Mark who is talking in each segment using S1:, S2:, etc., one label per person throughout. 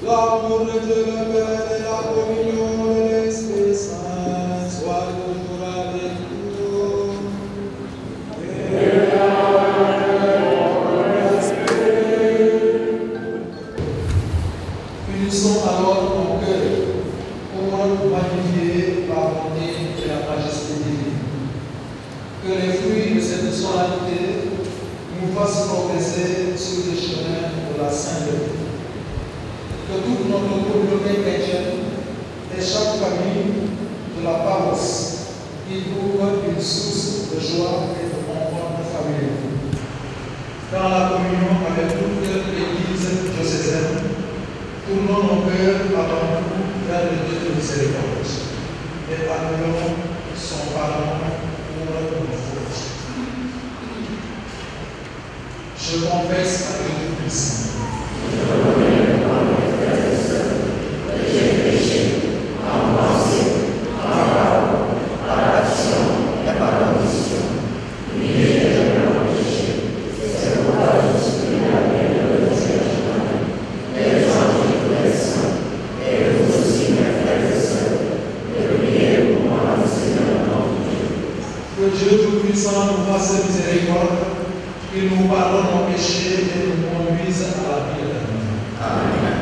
S1: L'amour de Dieu le Père et la communion de l'Esprit Saint soient toujours avec nous. Unissons alors nos cœurs pour magnifier la bonté et la majesté divine. Que les fruits de cette solennité nous fassent progresser sur le chemin de la sainteté. Que toute notre communauté chrétienne et chaque famille de la paroisse y trouve une source de joie et de confort familial. Dans la communion avec toute l'Église diocésaine, tournons nos cœurs avant tout vers le Dieu de miséricorde et annulons son pardon pour nos fautes. Je confesse à Dieu Tout-Puissant. Que Dieu Tout-Puissant nous fasse miséricorde, qu'il nous pardonne nos péchés et nous conduise à la vie éternelle. Amen.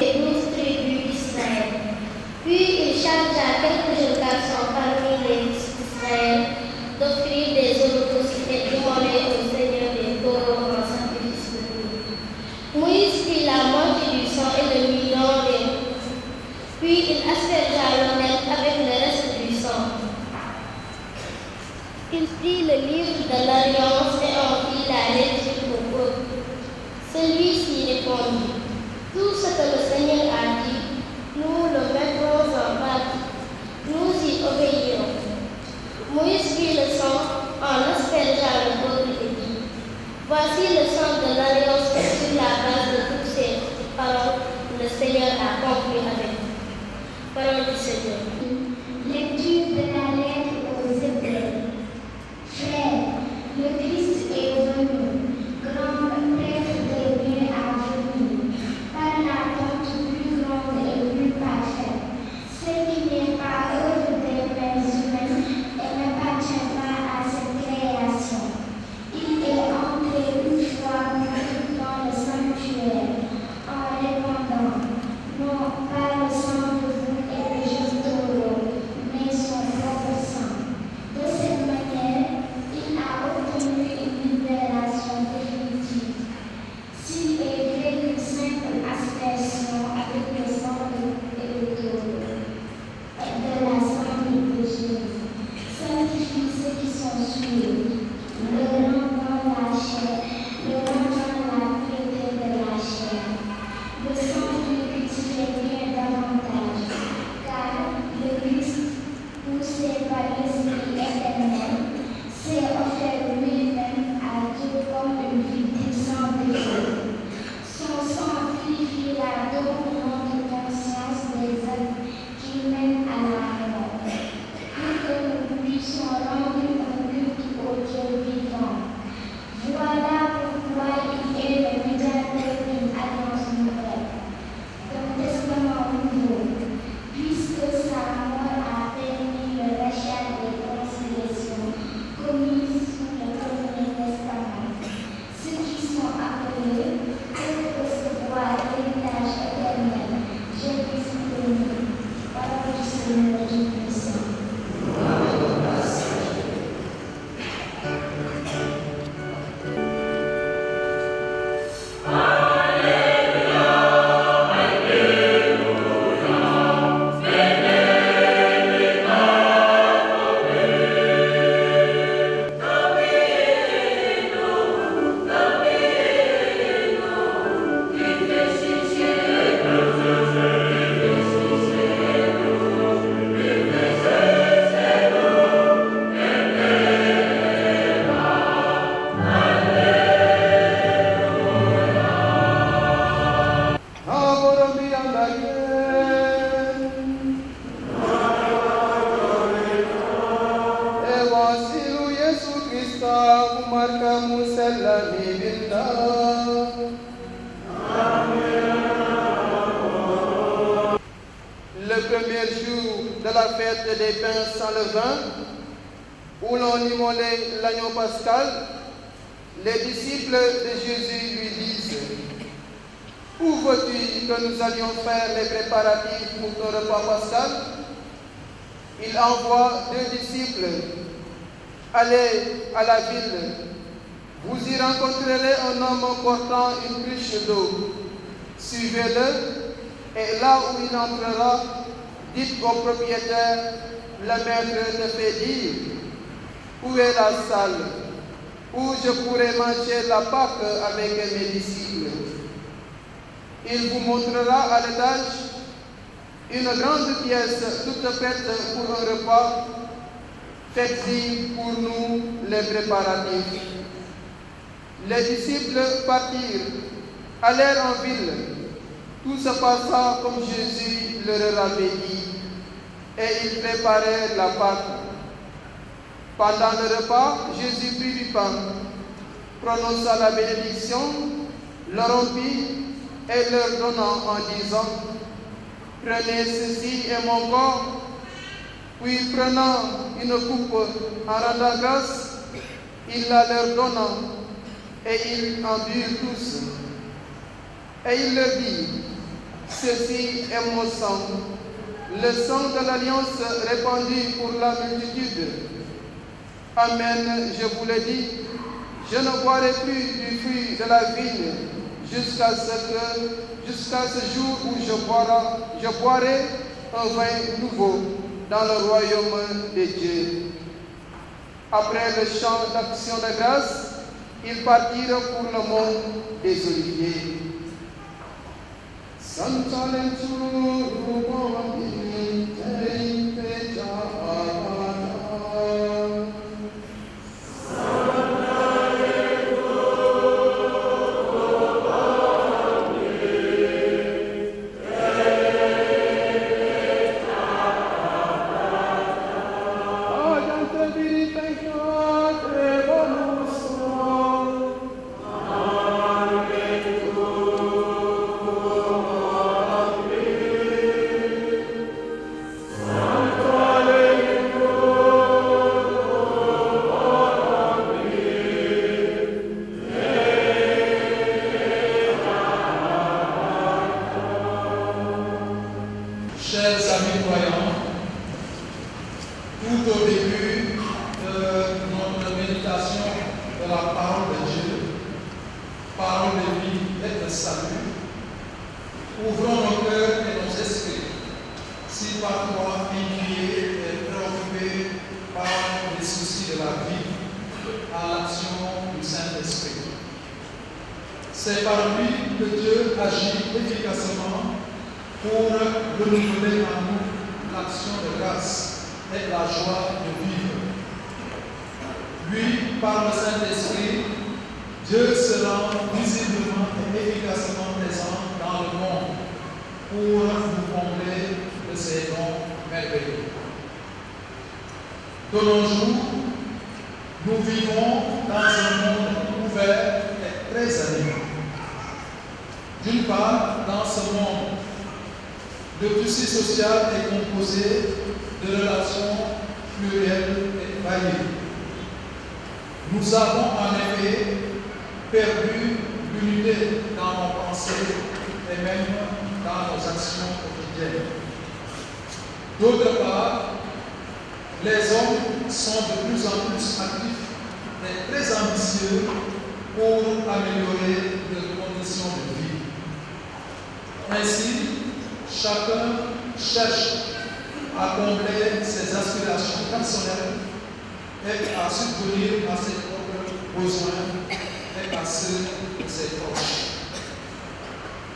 S2: les 12 tribus d'Israël. Puis il chargea quelques jeunes garçons parmi les fils d'Israël d'offrir des holocaustes et d'immoler au Seigneur des taureaux en sacrifice de nuit. Moïse prit la moitié du sang et le mit dans les roues. Puis il aspergea l'autel avec le reste du sang. Il prit le livre de l'Alliance et en fit la lecture au peuple. Celui-ci répondit: tout ce que le Seigneur a dit, nous le mettrons en pratique. Nous y obéirons. Moïse prit le sang, en aspergea le peuple et dit: voici le sang de l'Alliance et sur la base de toutes ces paroles, le Seigneur a conclu avec nous. Parole du Seigneur.
S3: Lecture de la lettre aux Hébreux. Frères, le Christ est venu, grand prêtre des biens à venir, par l'attente plus grande et plus parfaite, ce qui n'est pas œuvre des mains humaines et n'appartient pas à cette création. Il est entré une fois dans le sanctuaire, en répandant, non pas le sang de vous et de jeunes taureaux, mais son propre sang. De cette manière, il a obtenu une libération définitive. S'il est vrai qu'une simple aspersion avec le sang et le taureau de la famille de Jésus sanctifie ceux qui sont souillés, le rendant la chair, le rendant la pureté de la chair. Le sang purifie bien davantage, car le Christ, poussé par l'Esprit éternel, s'est offert lui-même à Dieu comme une victime sans défaut. Son sang purifiera donc notre conscience des actes qui mènent à la mort, pour que nous puissions rendre un culte au Dieu vivant. Voilà pourquoi il est le médiateur d'une alliance nouvelle, d'un testament nouveau, puisque sa mort a permis le rachat des transgressions commises sous le premier testament. Ceux qui sont appelés peuvent recevoir l'héritage éternel. Jésus est nous. Parole du Seigneur Tout-Puissant.
S1: Le premier jour de la fête des pains sans levain, où l'on immolait l'agneau pascal, les disciples de Jésus lui disent: où veux-tu que nous allions faire les préparatifs pour ton repas pascal? Il envoie 2 disciples: allez à la ville, vous y rencontrerez un homme portant une cruche d'eau. Suivez-le, et là où il entrera, dites au propriétaire: le maître te fait dire, où est la salle où je pourrai manger la Pâque avec mes disciples? Il vous montrera à l'étage une grande pièce toute prête pour un repas. Faites-y pour nous les préparatifs. Les disciples partirent, allèrent en ville. Tout se passa comme Jésus leur avait dit, et ils préparèrent la Pâque. Pendant le repas, Jésus prit du pain, prononça la bénédiction, le rompit et leur donna en disant: prenez ceci est mon corps. Puis prenant une coupe en rendant grâce, il la leur donna, et ils en burent tous. Et il leur dit:
S4: Ceci est mon sang, le sang de l'alliance répandu pour la multitude. Amen, je vous le dis, je ne boirai plus du fruit de la vigne jusqu'à ce jour où je boirai un vin nouveau dans le royaume de Dieu. Après le chant d'action de grâce, ils partirent pour le mont des Oliviers.
S1: Chers amis croyants, tout au début de notre méditation de la parole de Dieu, parole de vie et de salut, ouvrons nos cœurs et nos esprits, si parfois inquiets et préoccupés par les soucis de la vie, à l'action du Saint-Esprit. C'est par lui que Dieu agit efficacement pour renouveler en nous l'action de grâce et la joie de vivre. Lui, par le Saint-Esprit, Dieu se rend visiblement et efficacement présent dans le monde pour nous combler de ses dons merveilleux. De nos jours, nous vivons dans un monde ouvert et très animé. D'une part, dans ce monde, le tissu social est composé de relations plurielles et variées. Nous avons en effet perdu l'unité dans nos pensées et même dans nos actions quotidiennes. D'autre part, les hommes sont de plus en plus actifs et très ambitieux pour améliorer leurs conditions de vie. Ainsi, chacun cherche à combler ses aspirations personnelles et à subvenir à ses propres besoins et à ceux de ses proches.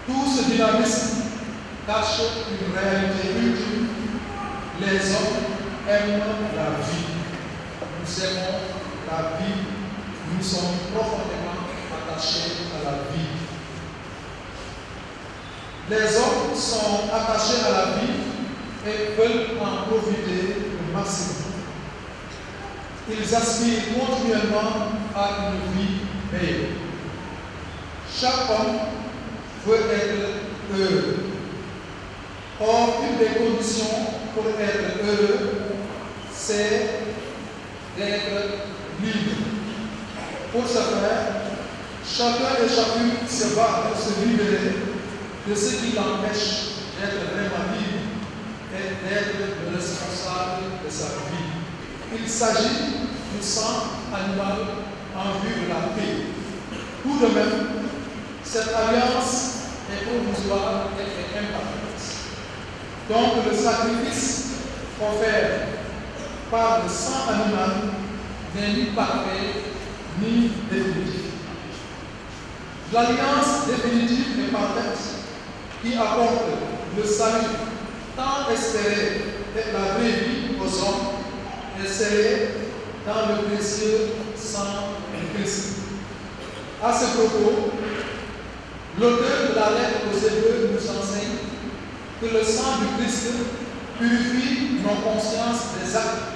S1: Tout ce dynamisme cache une réalité ultime. Les hommes aiment la vie. Nous aimons la vie. Nous sommes profondément attachés à la vie. Les hommes sont attachés à la vie et veulent en profiter au maximum. Ils aspirent continuellement à une vie meilleure. Chaque homme veut être heureux. Or, une des conditions pour être heureux, c'est d'être libre. Pour ce faire, chacun et chacune se bat pour se libérer de ce qui l'empêche d'être vraiment libre et d'être le responsable de sa vie. Il s'agit du sang animal en vue de la paix. Tout de même, cette alliance est provisoire et imparfaite. Donc le sacrifice offert par le sang animal n'est ni parfait ni définitif. L'alliance définitive et parfaite qui apporte le salut tant espéré et la vraie vie aux hommes est scellée dans le précieux sang du Christ. À ce propos, l'auteur de la lettre aux Hébreux nous enseigne que le sang du Christ purifie nos consciences des actes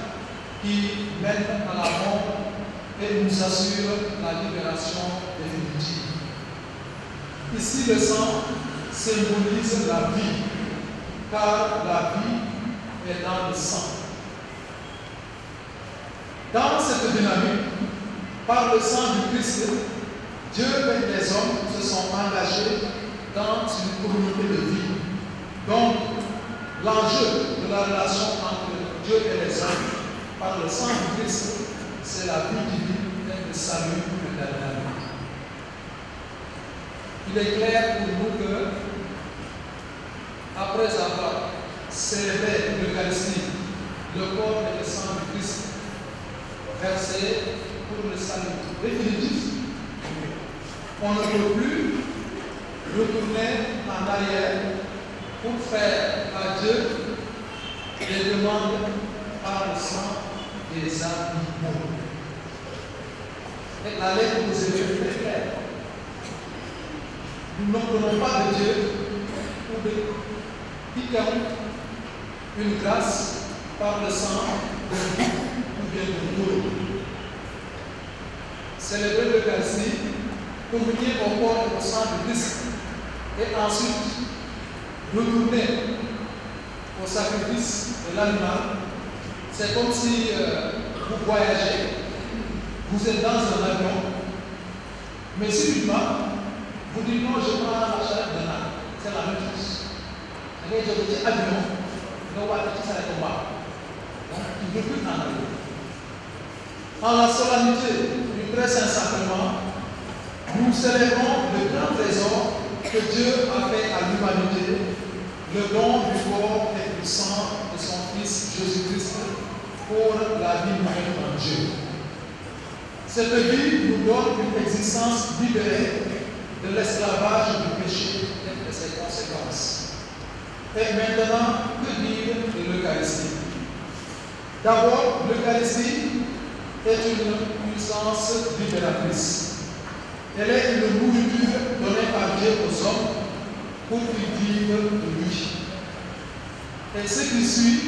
S1: qui mènent à la mort et nous assure la libération définitive. Ici, le sang symbolise la vie, car la vie est dans le sang. Dans cette dynamique, par le sang du Christ, Dieu et les hommes se sont engagés dans une communauté de vie L'enjeu de la relation entre Dieu et les hommes par le sang du Christ, c'est la vie divine et le salut éternel. Il est clair pour nous que, après avoir célébré l'Eucharistie, le corps et le sang du Christ, versé pour le salut définitif, on ne peut plus retourner en arrière pour faire à Dieu des demandes par le sang des animaux. Et la lettre aux Hébreux est très claire. Nous n'obtenons pas de Dieu ou de quiconque une grâce par le sang de bouc ou bien de taureau. Célébrer l'Eucharistie, communier au corps et au sang de Christ, et ensuite retourner au sacrifice de l'animal, c'est comme si vous voyagez, vous êtes dans un avion, mais subitement, vous dites non, je prends la charge d'un âne. C'est la même chose. Vous avez un petit avion, vous avez un petit combat. Donc, il ne veut plus en aller. En la solennité du très saint sacrement, nous célébrons le grand trésor que Dieu a fait à l'humanité, le don du corps et du sang de son Fils Jésus-Christ pour la vie humaine en Dieu. Cette vie nous donne une existence libérée de l'esclavage du péché et de ses conséquences. Et maintenant, que dire de l'Eucharistie? D'abord, l'Eucharistie est une puissance libératrice. Elle est une nourriture donnée par Dieu aux hommes pour qu'ils vivent de lui. Et ce qui suit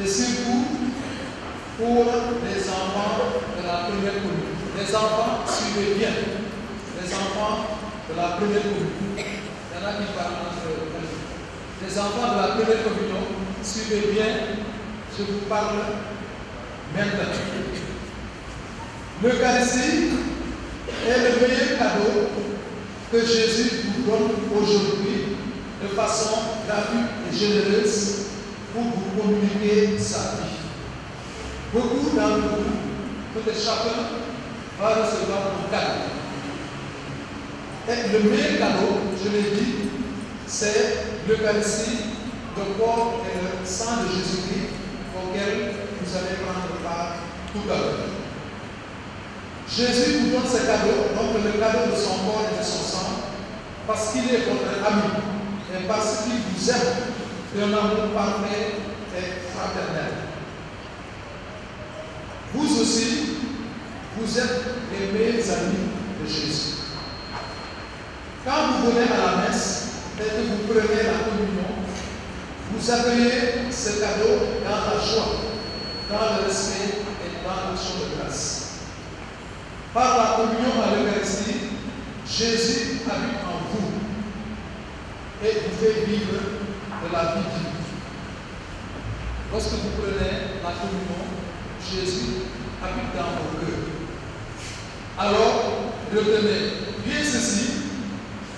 S1: est surtout pour les enfants de la première communion. Les enfants, suivez bien. Les enfants de la première communion. Il y en a qui parlent entre eux. Les enfants de la première communion, suivez bien, je vous parle maintenant. L'Eucharistie est le meilleur cadeau que Jésus vous donne aujourd'hui de façon gratuite et généreuse pour vous communiquer sa vie. Beaucoup d'entre vous, peut-être chacun, va recevoir un cadeau. Et le meilleur cadeau, je l'ai dit, c'est l'Eucharistie, le corps et le sang de Jésus-Christ auquel vous allez prendre part tout à l'heure. Jésus vous donne ce cadeau, donc le cadeau de son corps et de son sang, parce qu'il est votre ami et parce qu'il vous aime d'un amour parfait et fraternel. Vous aussi, vous êtes les meilleurs amis de Jésus. Quand vous venez à la messe et que vous prenez la communion, vous accueillez ce cadeau dans la joie, dans le respect et dans l'action de grâce. Par la communion à l'Eucharistie, Jésus habite en vous et vous fait vivre de la vie divine. Lorsque vous prenez la communion, Jésus habite dans vos cœurs. Alors, retenez bien ceci,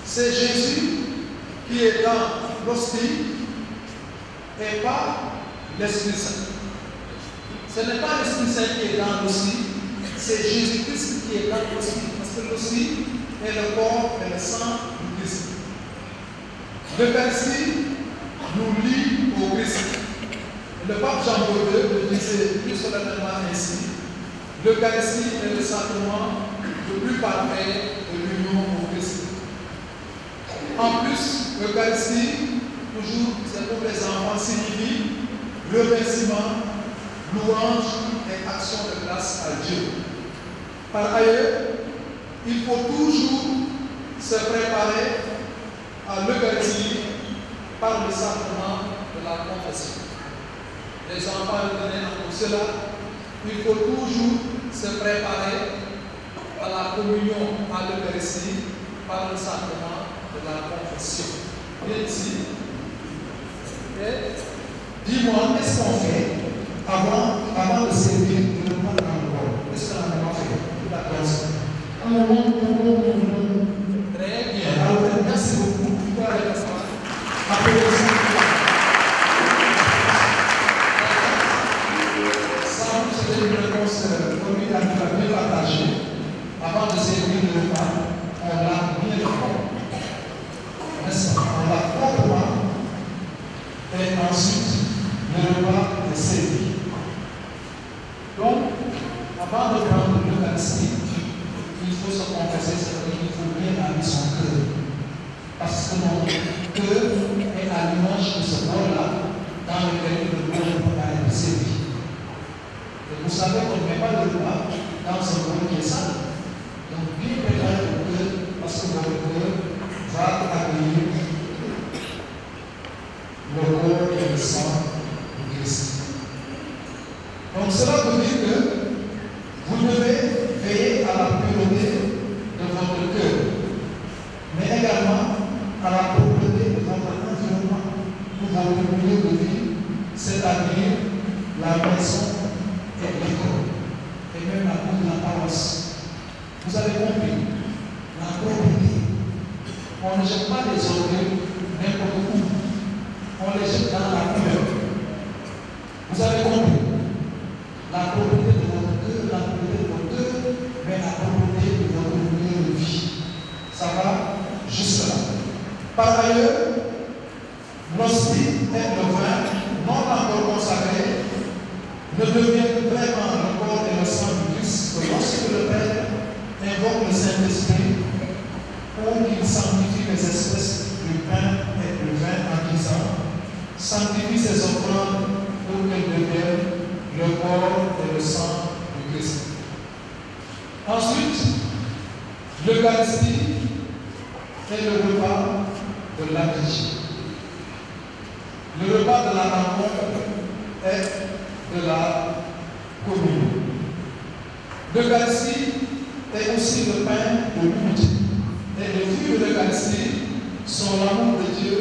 S1: c'est Jésus qui est dans l'hostie et pas l'Esprit Saint. Ce n'est pas l'Esprit Saint qui est dans l'hostie, c'est Jésus-Christ qui est dans l'hostie, parce que l'hostie est le corps et le sang du Christ. L'Eucharistie nous lie au Christ. Le pape Jean-Paul II le disait plus solennellement ainsi: l'Eucharistie est le sacrement le plus parfait de l'union au Christ. En plus, l'Eucharistie, toujours, c'est pour les enfants, signifie remerciement, louange et action de grâce à Dieu. Par ailleurs, il faut toujours se préparer à l'Eucharistie par le sacrement de la confession. Les enfants retenaient pour cela, il faut toujours se préparer à la communion à l'Eucharistie par le sacrement de la confession. Viens ici. Et dis-moi, qu'est-ce qu'on fait avant de servir, de prendre un rôle? Qu'est-ce qu'on a fait? La classe. Très bien. Alors, merci beaucoup. Applaudissements. Et ensuite, le repas est servi. Donc, avant de prendre l'Eucharistie, il faut se confesser, c'est-à-dire qu'il faut bien abrir son cœur. Parce que mon cœur est à l'image de ce bol-là dans lequel le bol va être servi. Et vous savez qu'on ne met pas le repas dans un bol qui est sale. Donc, bien préparer le cœur, parce que votre cœur va accueillir le corps et le sang de Christ. Donc, cela veut dire que vous devez veiller à la pureté de votre cœur, mais également à la propreté de votre environnement, de votre milieu de vie, c'est-à-dire la maison et l'école, et même la cour de la paroisse. Vous avez compris, la propreté. On ne jette pas les ordures n'importe où, on les jette dans la pure. Vous avez compris, la propreté de votre cœur, la propreté de votre cœur, mais la propreté de votre milieu de vie. Ça va jusque là. Par ailleurs, l'hostie et le vin, non encore consacrés, ne deviennent vraiment le corps et le sang du Christ que lorsque le Père invoque le Saint-Esprit pour qu'il sanctifie les espèces du pain et du vin en disant « Sanctifie ces offrandes pour qu'elles deviennent le corps et le sang du Christ. » Ensuite, l'Eucharistie est le repas de la vigie. Le repas de la rencontre est de la communion. L'Eucharistie est aussi le pain de l'unité. Et les fruits de l'Eucharistie sont l'amour de Dieu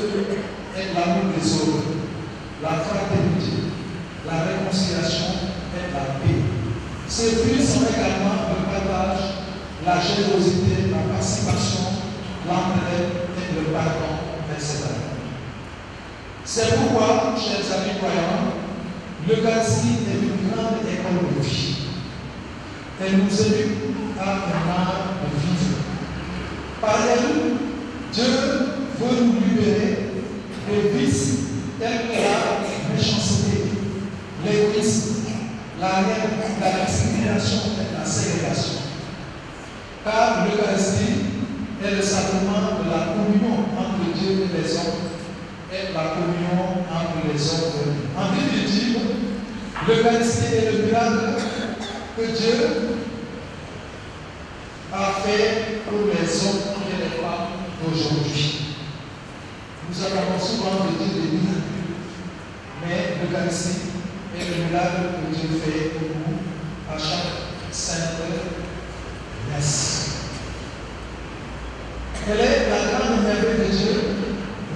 S1: et l'amour des autres, la fraternité, la réconciliation et la paix. Ces fruits sont également le partage, la générosité, la participation, l'entraide et le pardon, etc. C'est pourquoi, chers amis croyants, l'Eucharistie est une grande école de vie. Elle nous éduque à un art de vivre. Par elle, Dieu veut nous libérer des vices tels que la méchanceté, l'égoïsme, la haine, la discrimination et la ségrégation. Car l'Eucharistie est le sacrement de la communion entre Dieu et les hommes et la communion entre les hommes. En définitive, l'Eucharistie est le miracle que Dieu a fait pour les hommes et les femmes d'aujourd'hui. Nous avons souvent de Dieu des miracles, mais l'Eucharistie est le miracle que Dieu fait pour nous à chaque sainte messe. Elle est la grande merveille de Dieu,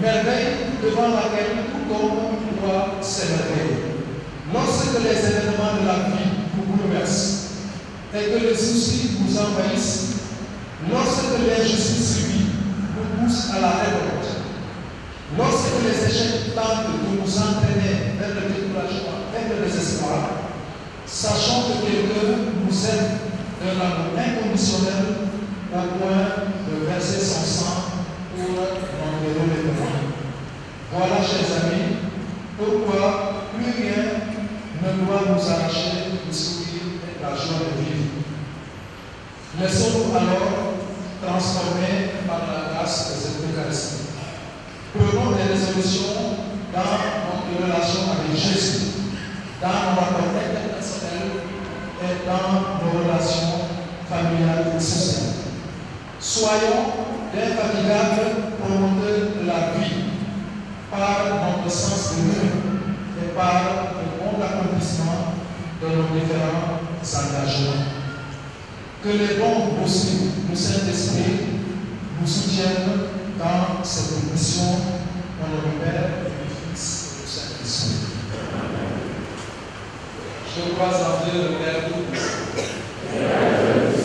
S1: merveille devant laquelle tout homme doit s'émerveiller. Lorsque les événements de la vie nous bouleversent et que les soucis nous envahissent, lorsque l'injustice subie nous pousse à la révolte, lorsque les échecs tentent de nous entraîner vers le découragement et le désespoir, sachant que quelqu'un nous aime d'un amour inconditionnel au point de verser son sang pour nous donner le monde. Voilà, chers amis, pourquoi plus rien ne doit nous arracher le sourire et la joie de vivre. Laissons-nous alors transformer par la grâce de cette Eucharistie. Prenons des résolutions dans notre relation avec Jésus, dans nos rapports interpersonnels et dans nos relations familiales et sociales. Soyons d'infatigables promoteurs de la vie par notre sens de l'humain et par le bon accomplissement de nos différents engagements. Que les dons possibles du Saint-Esprit nous soutiennent dans cette mission au nom du Père, du Fils et du Saint-Esprit. Je crois en Dieu le Père tout-puissant.
S5: Amen.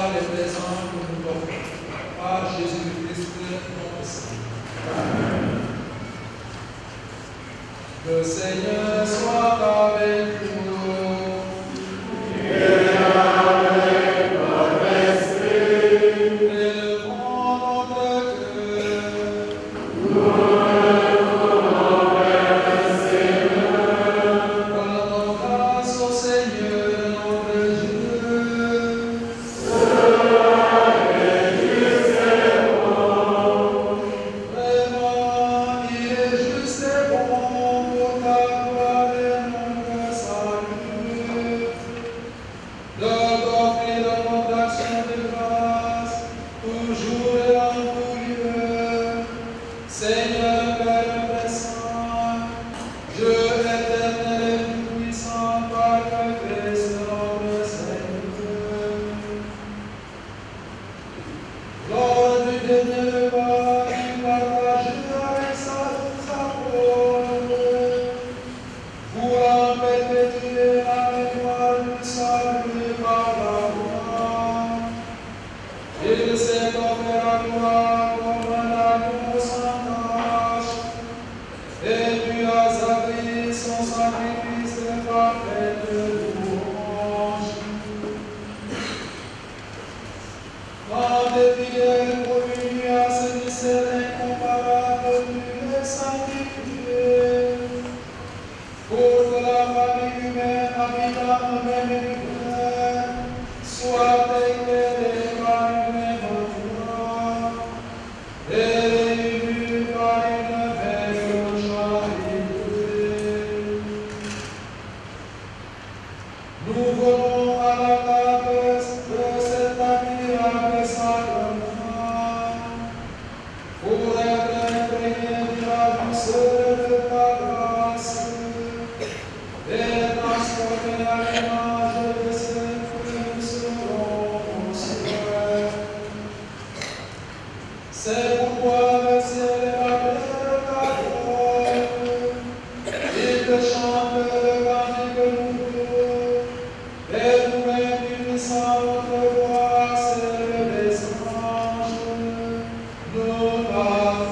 S1: par les présents que nous t'offrons. Par Jésus-Christ, notre Seigneur. Le Seigneur soit avec nous. Et avec votre esprit. Élevons notre cœur. Rendons grâce au Seigneur notre Dieu. Vraiment, il est juste et bon pour ta gloire et notre salut. De t'offrir de notre action de grâce, toujours et en tout lieu. Seigneur, Père Saint, Dieu éternel et tout-puissant, par le Christ notre Seigneur. Lors du dernier repas, tu partageais avec sa parole, voulant perpétuer la mémoire du salut par la foi. Il s'est offert à toi comme un agneau sans tache, et tu as accueilli son sacrifice de parfaite louange. Quand tes fidèles convenus à ce mystère incomparable, tu les sanctifiés, pour que la famille humaine habitant un même univers soit éclairée par une même foi et réunie par une même charité. Nous venons à la table de cet admirable sacrement pour être imprégnés de la douceur de ta grâce et transportés à l'image de ce que nous serons au ciel. C'est pourquoi le ciel et la terre t'adorent. Ils te chantent le cantique nouveau, et nous-mêmes unissant notre voix à celle des anges, nous l'acclamons.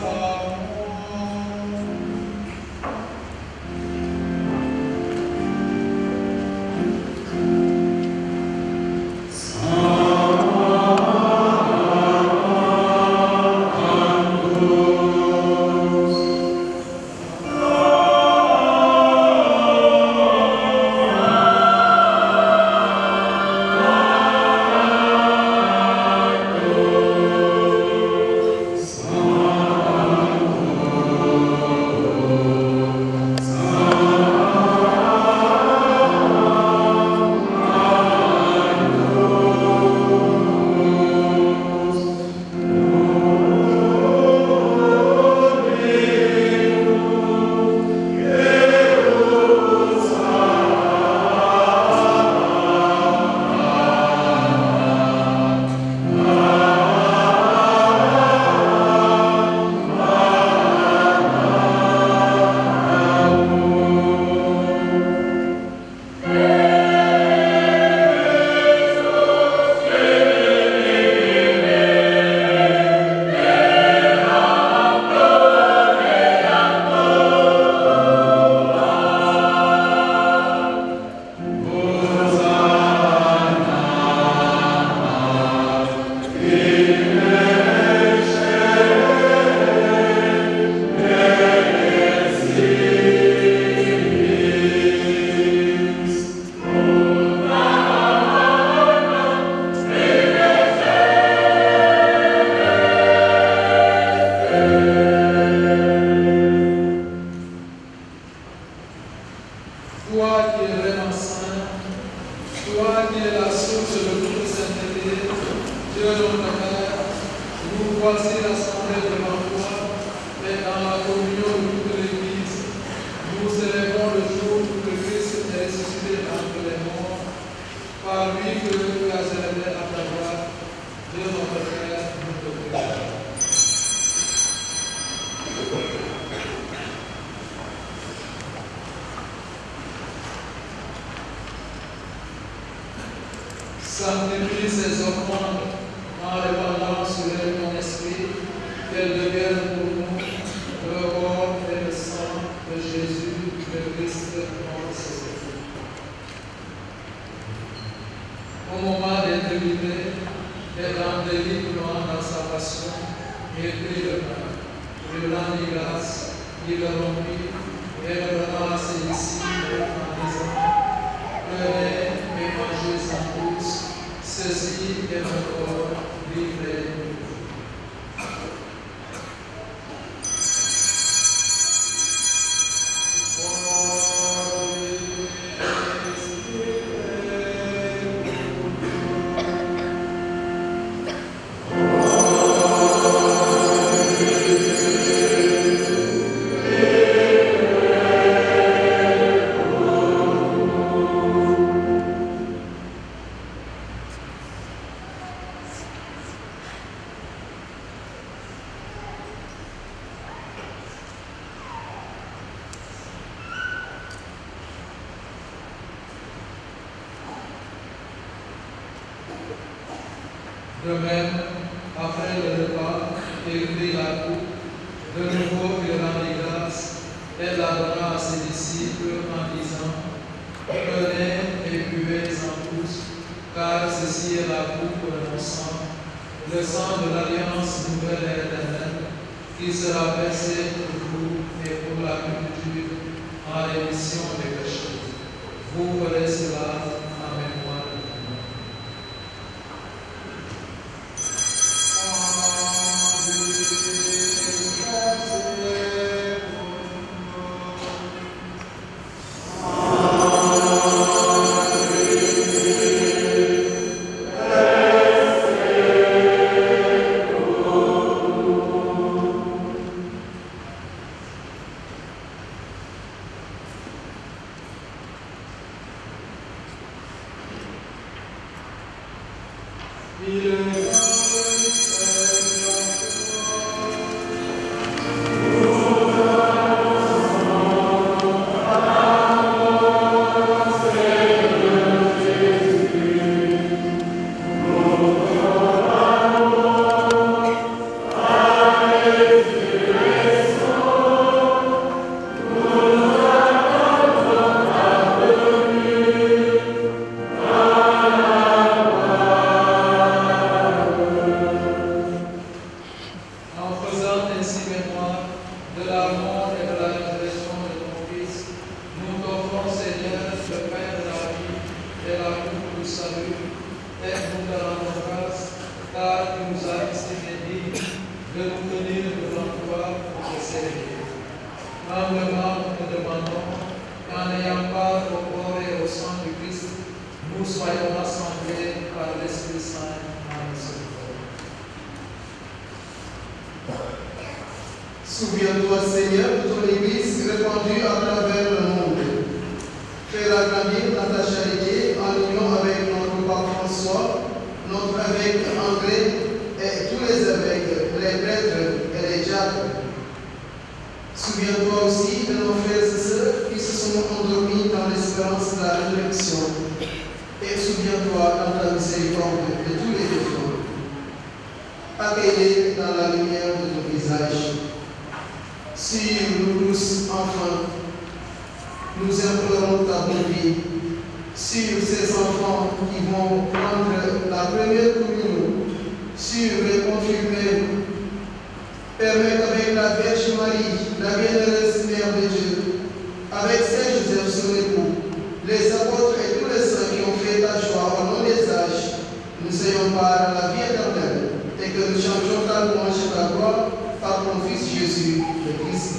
S1: voici rassemblés devant toi, et dans la communion de toute l'Église, nous célébrons le jour où le Christ est ressuscité entre les morts, par lui que tu as élevé à ta droite, Dieu notre Père, nous te prions. Sanctifie ces offrandes étant délivrant dans sa passion, il prit le pain, lui rendit grâce, il le rompit et le donna à ses disciples en disant, prenez et mangez-en tous, ceci est mon corps livré. De même, après le repas, il prit la coupe, de nouveau il rendit grâce, et la donna à ses disciples en disant, prenez et buvez-en tous, car ceci est la coupe de mon sang, le sang de l'alliance nouvelle et éternelle, qui sera versé pour vous et pour la multitude en rémission des péchés. Vous ferez cela en mémoire de moi.
S5: Souviens-toi, Seigneur, de ton Église répandue à travers le monde. Fais-la grandir dans ta charité en union avec notre pape François, notre évêque André et tous les évêques, les prêtres et les diacres. Souviens-toi aussi de nos frères et sœurs qui se sont endormis dans l'espérance de la résurrection. Et souviens-toi dans ta miséricorde de tous les défunts. Accueille-les dans la lumière de ton visage. Si nous tous, enfin, nous implorons ta bonté sur ces enfants qui vont prendre la première communion, sur les confirmés, permets qu'avec la Vierge Marie, la bienheureuse Mère de Dieu, avec Saint Joseph son époux, les apôtres et tous les saints qui ont fait ta joie au nom des âges, nous ayons part à la vie éternelle et que nous chantions ta louange et ta gloire par ton Fils Jésus, le Christ.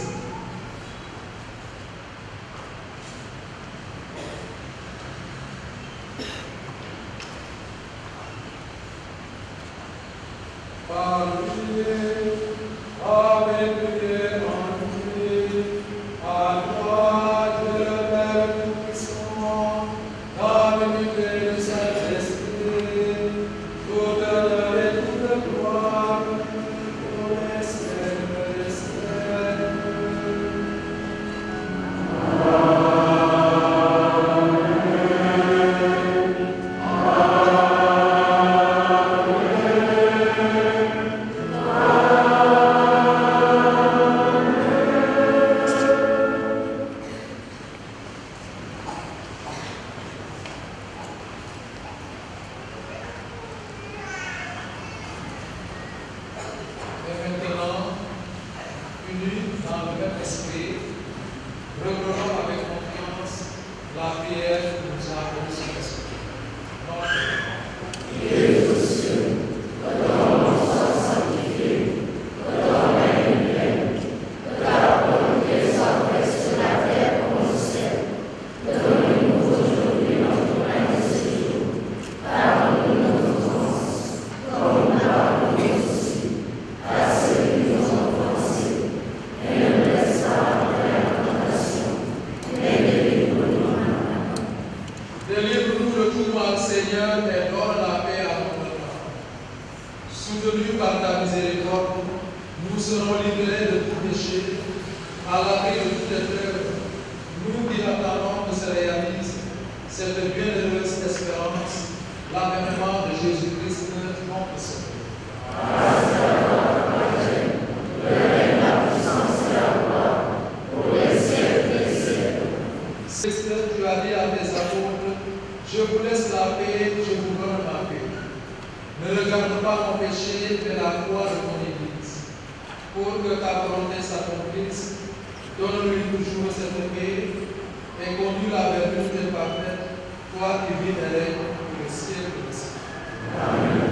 S1: dans le même esprit, reprenons avec confiance la prière que nous a appris sur l'esprit. Délivre-nous de tout mal, Seigneur, et donne la paix à notre temps. Soutenus par ta miséricorde, nous serons libérés de tout péché, à l'abri de toute épreuve. Nous qui attendons que se réalise cette bienheureuse espérance, l'avènement de Jésus-Christ, notre Sauveur. Tu as dit à tes apôtres, je vous laisse la paix, je vous donne ma paix. Ne regarde pas mon péché, mais la foi de ton Église. Pour que ta volonté s'accomplisse, donne-lui toujours cette paix et conduis la vérité parfaite, toi qui vis et règnes pour le siècle des siècles. Amen.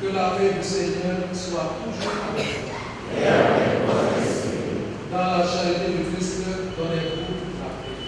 S1: Que la paix du Seigneur soit toujours avec vous. Et avec votre esprit. Dans la charité du Christ, donnez-vous la paix.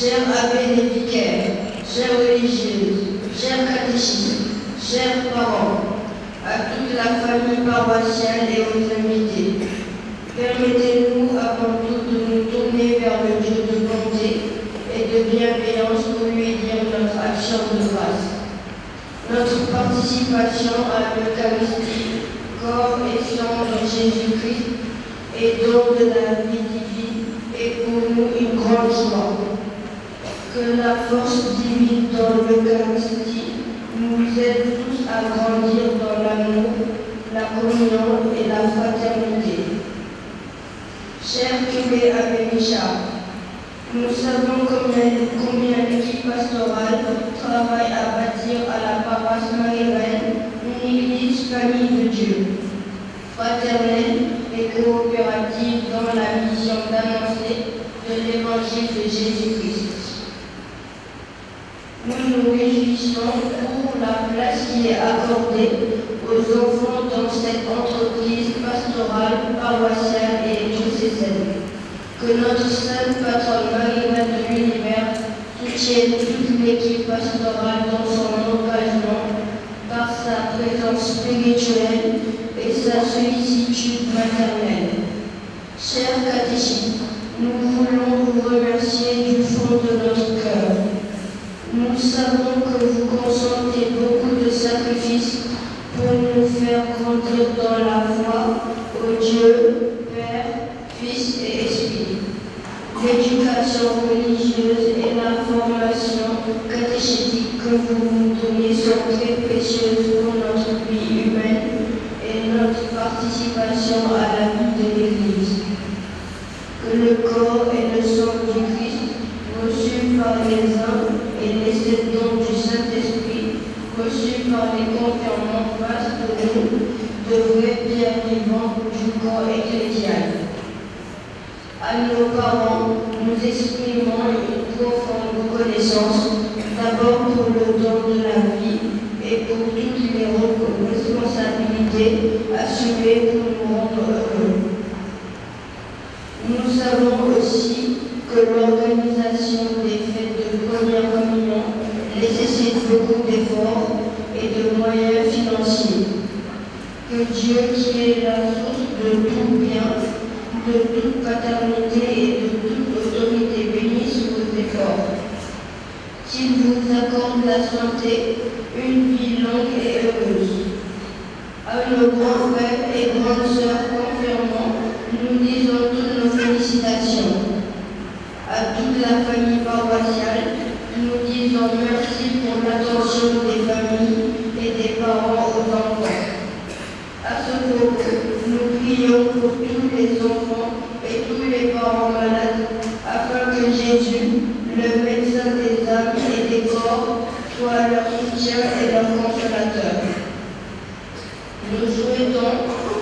S6: chers abbés des vicaires, chers religieuses, chers catéchistes, chers parents, à toute la famille paroissiale et aux invités, permettez-nous avant tout de nous bienveillance pour lui dire notre action de grâce. Notre participation à l'Eucharistie, corps et sang de Jésus-Christ, et don de la vie divine, est pour nous une grande joie. Que la force divine dans l'Eucharistie nous aide tous à grandir dans l'amour, la communion et la fraternité. Cher curé Abbé Richard, nous savons combien l'équipe pastorale travaille à bâtir à la paroisse Marie-Reine une église famille de Dieu, fraternelle et coopérative dans la mission d'annoncer de l'évangile de Jésus-Christ. Nous nous réjouissons pour la place qui est accordée aux enfants dans cette entreprise pastorale, paroissiale et diocésaine. Que notre sainte patronne Marie-Reine de l'Univers soutienne toute l'équipe pastorale dans son engagement par sa présence spirituelle et sa sollicitude maternelle. Chers catéchistes, nous voulons vous remercier du fond de notre cœur. Nous savons que vous consentez beaucoup de sacrifices pour nous faire grandir dans la foi au Dieu, Père, Fils et Esprit. L'éducation religieuse et la formation catéchétique que vous nous donnez sont très précieuses pour notre vie humaine et notre participation à la vie de l'Église. Que le corps et le sang du Christ, reçus par les uns, et les sept dons du Saint-Esprit, reçus par les confirmants face de nous, de vrais pierres vivantes du corps ecclésial. À nos parents, nous exprimons une profonde reconnaissance, d'abord pour le don de la vie et pour toutes les responsabilités assumées pour nous rendre heureux. Nous savons aussi que l'organisation des fêtes de première communion nécessite beaucoup d'efforts et de moyens financiers. Que Dieu, qui est la source de tout bien, de toute paternité et de toute autorité, bénisse vos efforts. Qu'il vous accorde la santé, une vie longue et heureuse. À nos grands frères et grandes sœurs confirmants, nous disons toutes nos félicitations. À toute la famille paroissiale, nous disons merci pour l'attention des familles et des parents aux enfants. À ce propos, nous prions pour tous les enfants et tous les parents malades, afin que Jésus, le médecin des âmes et des corps, soit leur soutien et leur consolateur. Nous souhaitons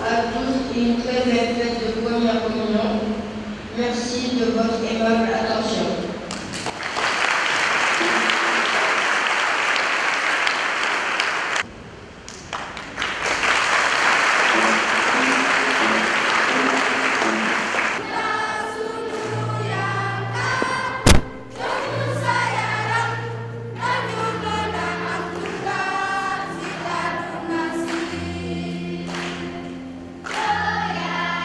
S6: à tous une très belle fête de première communion. Merci de votre aimable attention.
S3: Yeah.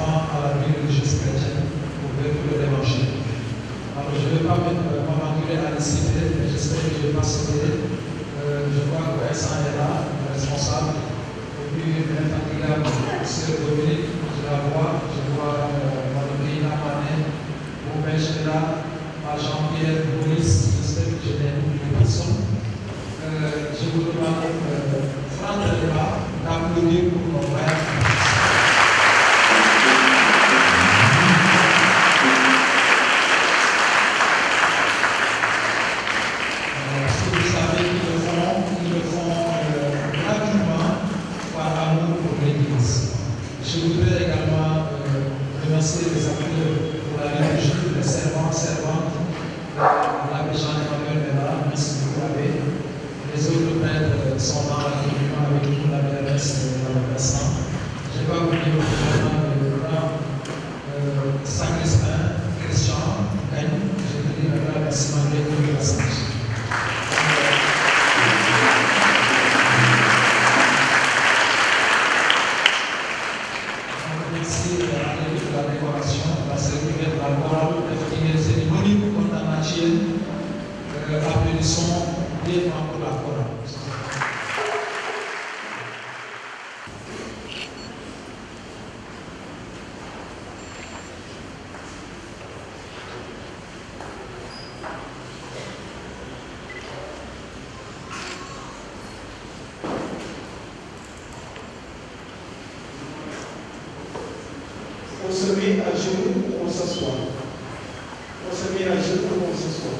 S1: enfants à la vie religieuse chrétienne pour véhiculer l'évangile. Alors je ne vais pas m'aventurer à les citer, mais j'espère que je ne vais pas citer. Je crois que Vincent est là, le responsable. Et puis, maintenant qu'il y a M. Dominique, je la vois, je vois Mme Rina Manet, Robin Chela, Jean-Pierre, Maurice, j'espère que je n'ai oublié personne. Je vous demande, Franck Léva, d'applaudir pour nos frères. Si vous savez qu'ils le font gratuitement par amour pour l'Église. Je voudrais également remercier les acteurs pour la liturgie, les servantes, l'abbé Jean-Emmanuel Mera, merci beaucoup l'abbé. Les autres prêtres sont dans la réunion avec nous, l'abbé Ernest et l'abbé Vincent. Je n'ai pas oublié le grand sacristain Christian Gagne. Je te dis un grand merci malgré tout le passage. Merci à l'équipe de la décoration, la sécurité de la chorale, la cérémonie pour condamnation. Applaudissons vivement pour la chorale.
S5: On se met à genoux, on s'assoit. On se met à genoux, on s'assoit.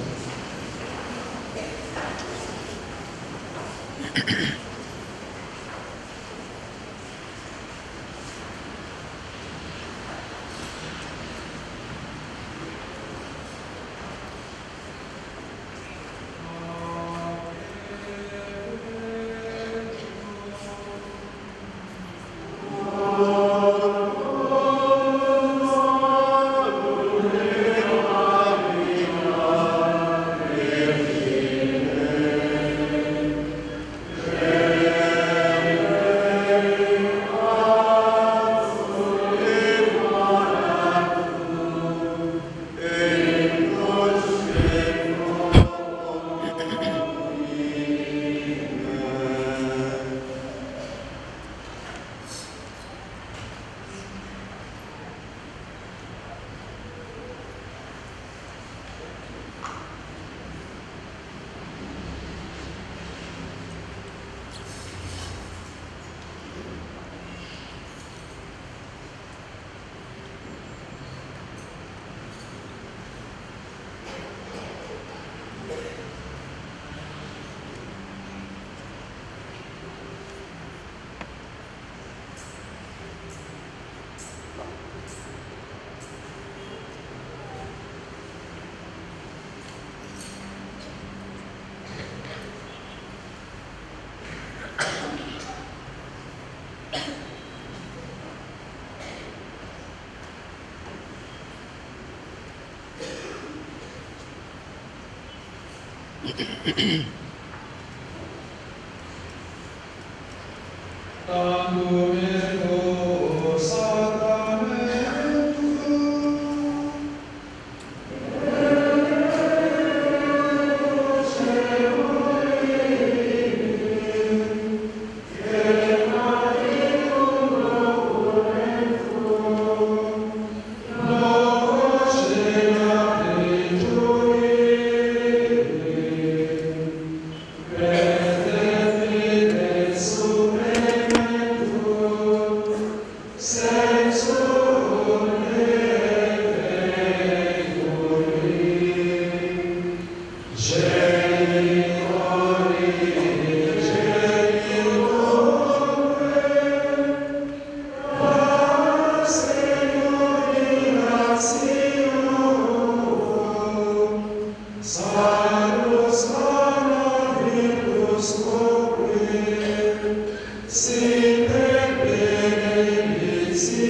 S7: Sine benedictis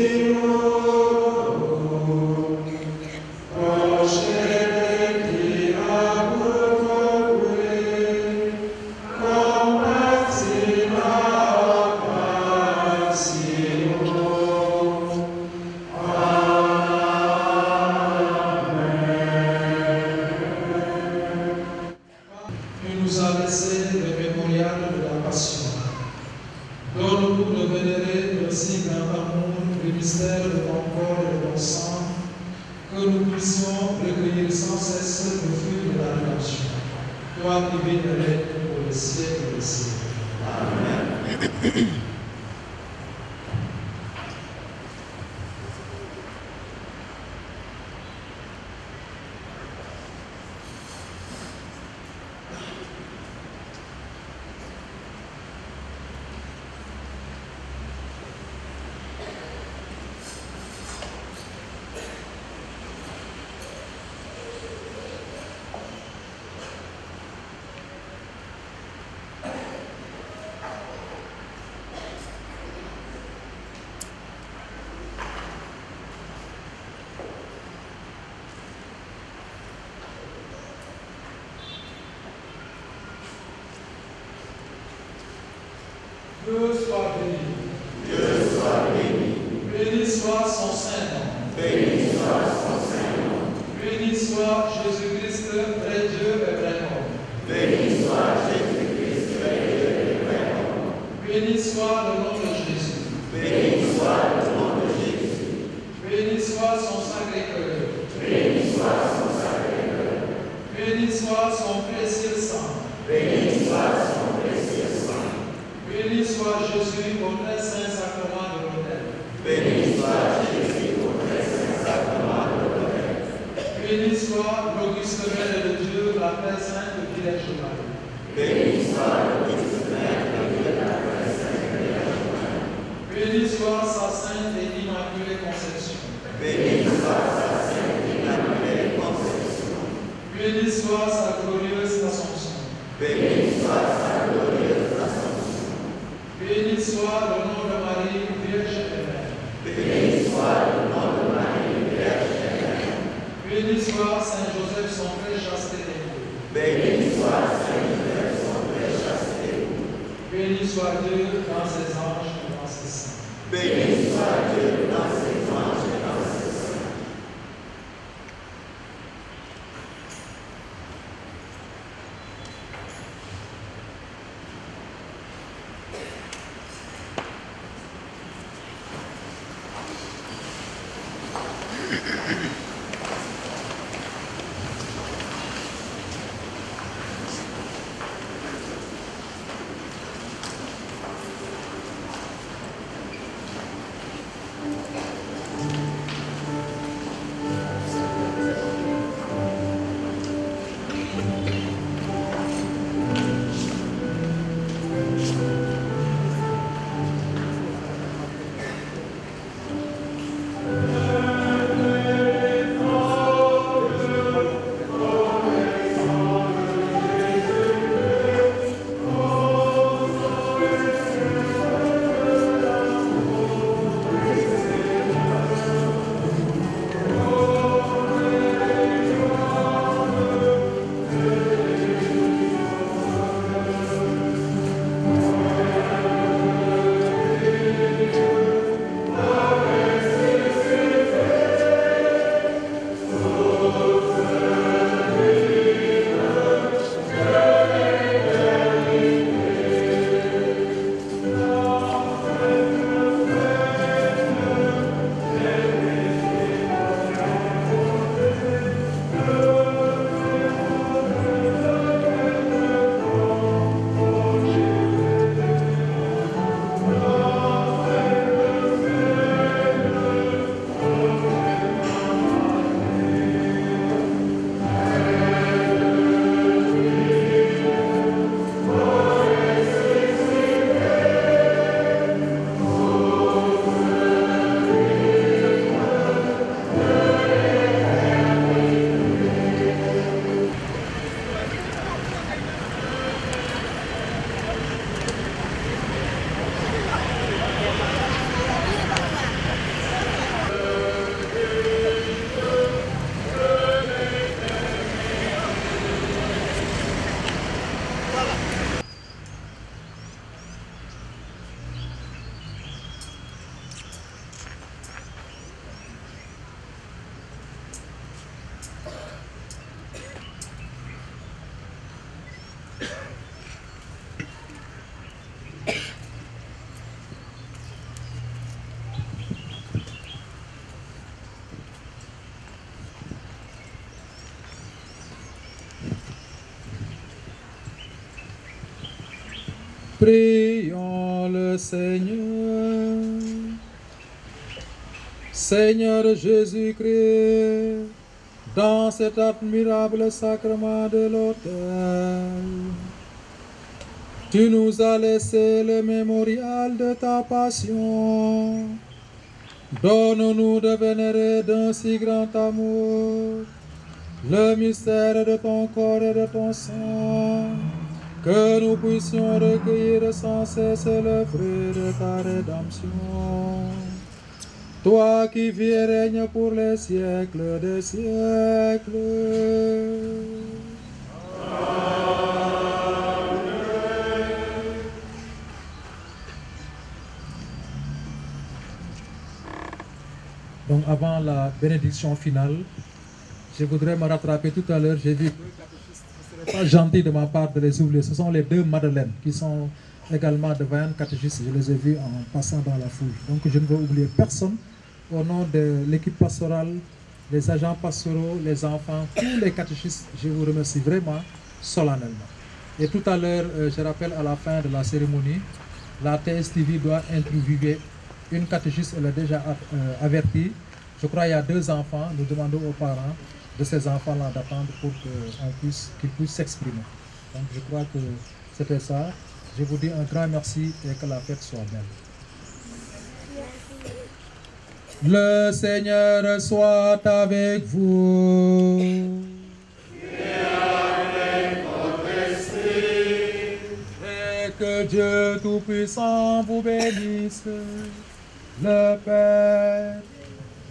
S1: mystère de ton corps et de ton sang, que nous puissions recueillir sans cesse le fruit de la rédemption. Toi qui vis de l'aide pour le siècle des siècles. Amen. Dieu soit béni. Dieu soit béni. Béni soit son saint nom. Béni soit son saint nom. Béni soit Jésus-Christ, vrai Dieu et vrai homme. Béni soit Jésus-Christ, vrai Dieu et vrai homme. Béni soit le nom de Jésus. Béni soit le nom de Jésus. Béni soit son Sacré-Cœur. Béni soit son Sacré-Cœur. Béni soit son précieux sang. Béni soit son précieux sang. Béni soit Jésus au très saint sacrement de l'autel. Béni soit Jésus au très saint sacrement de l'autel. Béni soit l'Auguste Mère de Dieu, la très sainte Vierge Marie. Béni soit l'Auguste Mère de Dieu, la très sainte Vierge Marie. Béni soit sa sainte et immaculée conception. Béni soit sa sainte et immaculée conception. Béni soit sa glorieuse Assomption. Béni soit sa glorieuse Assomption. Béni soit le nom de Marie, Vierge et Mère. Béni soit le nom de Marie, Vierge et Mère. Béni soit Saint Joseph, son très chaste époux. Béni soit Saint Joseph, son très chaste époux. Béni soit Dieu dans ses anges et dans ses saints. Béni soit Dieu dans ses anges et dans ses saints.
S7: Prions le Seigneur. Seigneur Jésus-Christ, dans cet admirable sacrement de l'autel, tu nous as laissé le mémorial de ta passion. Donne-nous de vénérer d'un si grand amour le mystère de ton corps et de ton sang, que nous puissions recueillir sans cesse le fruit de ta rédemption. Toi qui vis et règnes pour les siècles des siècles. Donc avant la bénédiction finale, je voudrais me rattraper tout à l'heure. J'ai vu que ce n'est pas gentil de ma part de les oublier. Ce sont les deux Madeleines qui sont également de vaillants catéchistes. Je les ai vus en passant dans la foule. Donc je ne veux oublier personne. Au nom de l'équipe pastorale, les agents pastoraux, les enfants, tous les catéchistes, je vous remercie vraiment solennellement. Et tout à l'heure, je rappelle à la fin de la cérémonie, la TSTV doit interviewer une catéchiste, elle a déjà averti. Je crois qu'il y a 2 enfants. Nous demandons aux parents de ces enfants-là d'attendre pour qu'ils puissent s'exprimer. Donc je crois que c'était ça. Je vous dis un grand merci et que la fête soit belle. Le Seigneur soit avec vous.
S8: Et avec votre esprit.
S7: Et que Dieu Tout-Puissant vous bénisse, le Père,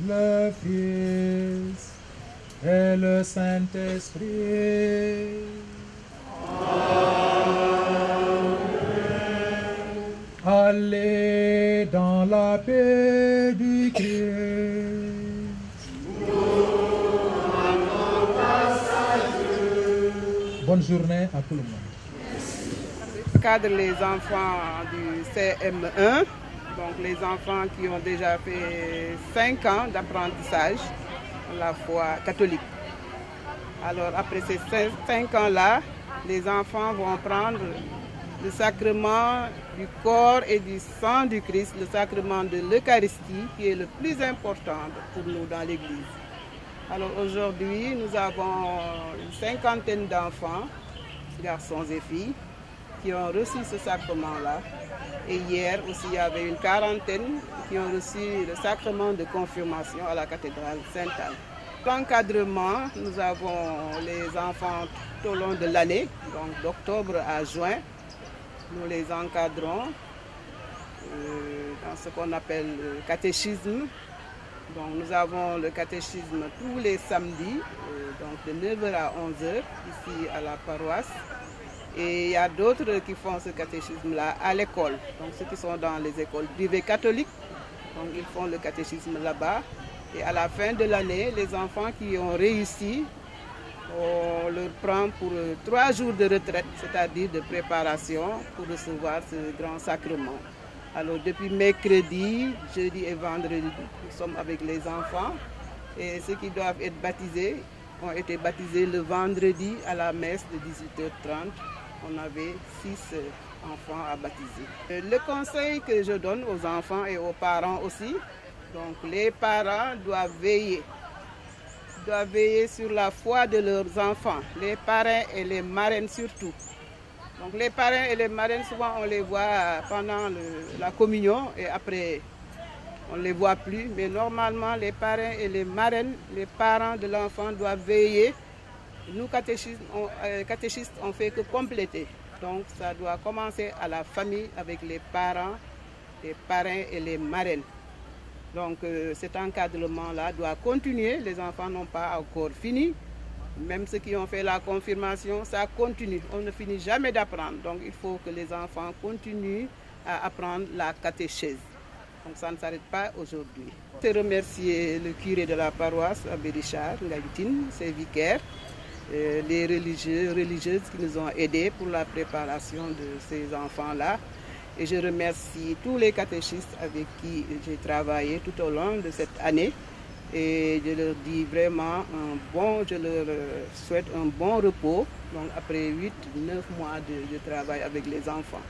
S7: le Fils et le Saint-Esprit. Allez dans la paix du Christ. Bonne journée à tout le monde.
S4: Je cadre les enfants du CM1, donc les enfants qui ont déjà fait 5 ans d'apprentissage à la foi catholique. Alors après ces 5 ans-là, les enfants vont prendre le sacrement du corps et du sang du Christ, le sacrement de l'Eucharistie, qui est le plus important pour nous dans l'Église. Alors aujourd'hui, nous avons une 50aine d'enfants, garçons et filles, qui ont reçu ce sacrement-là. Et hier aussi, il y avait une 40aine qui ont reçu le sacrement de confirmation à la cathédrale Sainte-Anne. L'encadrement, nous avons les enfants tout au long de l'année, donc d'octobre à juin. Nous les encadrons dans ce qu'on appelle le catéchisme. Donc nous avons le catéchisme tous les samedis, donc de 9h à 11h, ici à la paroisse. Et il y a d'autres qui font ce catéchisme-là à l'école. Donc ceux qui sont dans les écoles privées catholiques, donc ils font le catéchisme là-bas. Et à la fin de l'année, les enfants qui ont réussi, on leur prend pour 3 jours de retraite, c'est-à-dire de préparation pour recevoir ce grand sacrement. Alors depuis mercredi, jeudi et vendredi, nous sommes avec les enfants. Et ceux qui doivent être baptisés ont été baptisés le vendredi à la messe de 18h30. On avait 6 enfants à baptiser. Le conseil que je donne aux enfants et aux parents aussi, donc les parents doivent veiller sur la foi de leurs enfants, les parrains et les marraines surtout. Donc les parrains et les marraines, souvent on les voit pendant la communion et après on ne les voit plus. Mais normalement les parrains et les marraines, les parents de l'enfant doivent veiller. Nous catéchistes, on fait que compléter. Donc ça doit commencer à la famille avec les parents, les parrains et les marraines. Donc cet encadrement-là doit continuer. Les enfants n'ont pas encore fini. Même ceux qui ont fait la confirmation, ça continue. On ne finit jamais d'apprendre. Donc il faut que les enfants continuent à apprendre la catéchèse. Donc ça ne s'arrête pas aujourd'hui. Je remercie le curé de la paroisse, Abbé Richard Ngagitine, ses vicaires, les religieuses qui nous ont aidés pour la préparation de ces enfants-là. Et je remercie tous les catéchistes avec qui j'ai travaillé tout au long de cette année. Et je leur dis vraiment je leur souhaite un bon repos, donc après 8-9 mois de travail avec les enfants.